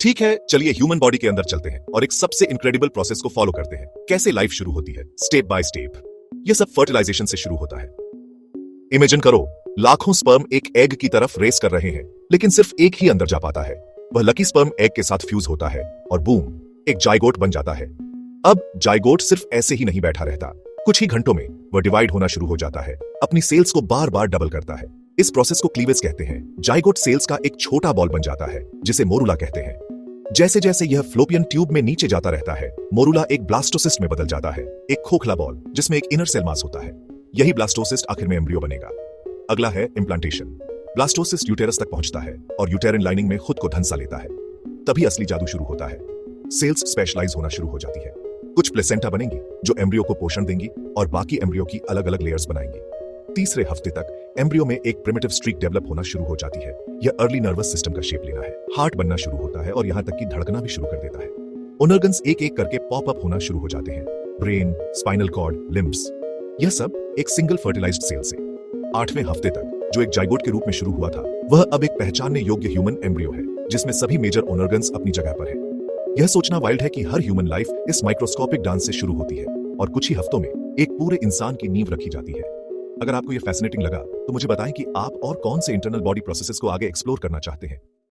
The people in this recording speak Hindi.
ठीक है, चलिए ह्यूमन बॉडी के अंदर चलते हैं और एक सबसे इनक्रेडिबल प्रोसेस को फॉलो करते हैं। कैसे लाइफ शुरू होती है, स्टेप बाय स्टेप। यह सब फर्टिलाइजेशन से शुरू होता है। इमेजिन करो, लाखों स्पर्म एक एग की तरफ रेस कर रहे हैं, लेकिन सिर्फ एक ही अंदर जा पाता है। वह लकी स्पर्म एग के साथ फ्यूज होता है और बूम, एक जाइगोट बन जाता है। अब जाइगोट सिर्फ ऐसे ही नहीं बैठा रहता, कुछ ही घंटों में वह डिवाइड होना शुरू हो जाता है, अपनी सेल्स को बार बार डबल करता है। इस प्रोसेस को क्लीवेज कहते हैं। जाइगोट सेल्स का एक छोटा बॉल बन जाता है, जिसे मोरुला कहते हैं। जैसे जैसे यह फ्लोपियन ट्यूब में नीचे जाता रहता है, मोरुला एक ब्लास्टोसिस्ट में बदल जाता है, एक खोखला बॉल जिसमें एक इनर सेल मास होता है। यही ब्लास्टोसिस्ट आखिर में एम्ब्रियो बनेगा। अगला है इम्प्लांटेशन। ब्लास्टोसिस्ट यूटेरस तक पहुंचता है और यूटेरिन लाइनिंग में खुद को धंसा लेता है। तभी असली जादू शुरू होता है। सेल्स स्पेशलाइज होना शुरू हो जाती है। कुछ प्लेसेंटा बनेंगी जो एम्ब्रियो को पोषण देंगी और बाकी एम्ब्रियो की अलग अलग लेयर्स बनाएंगी। तीसरे हफ्ते तक एम्ब्रियो में एक प्रिमिटिव स्ट्रीक डेवलप होना शुरू हो जाती है। यह अर्ली नर्वस सिस्टम का शेप लेना है, हार्ट बनना शुरू होता है और यहां तक कि धड़कना भी शुरू कर देता है। ओनर्गन्स एक एक करके पॉप अप होना शुरू हो जाते हैं, ब्रेन, स्पाइनल कॉर्ड, लिम्ब्स। यह सब एक सिंगल फर्टिलाइज्ड सेल से। 8वें हफ्ते तक जो एक जाइगोट के रूप में शुरू हुआ था, वह अब एक पहचानने योग्य ह्यूमन एम्ब्रियो है, जिसमें सभी मेजर ओनर्गन्स अपनी जगह पर है। यह सोचना वाइल्ड है कि हर ह्यूमन लाइफ इस माइक्रोस्कोपिक डांस से शुरू होती है और कुछ ही हफ्तों में एक पूरे इंसान की नींव रखी जाती है। अगर आपको यह फैसिनेटिंग लगा तो मुझे बताएं कि आप और कौन से इंटरनल बॉडी प्रोसेसेस को आगे एक्सप्लोर करना चाहते हैं।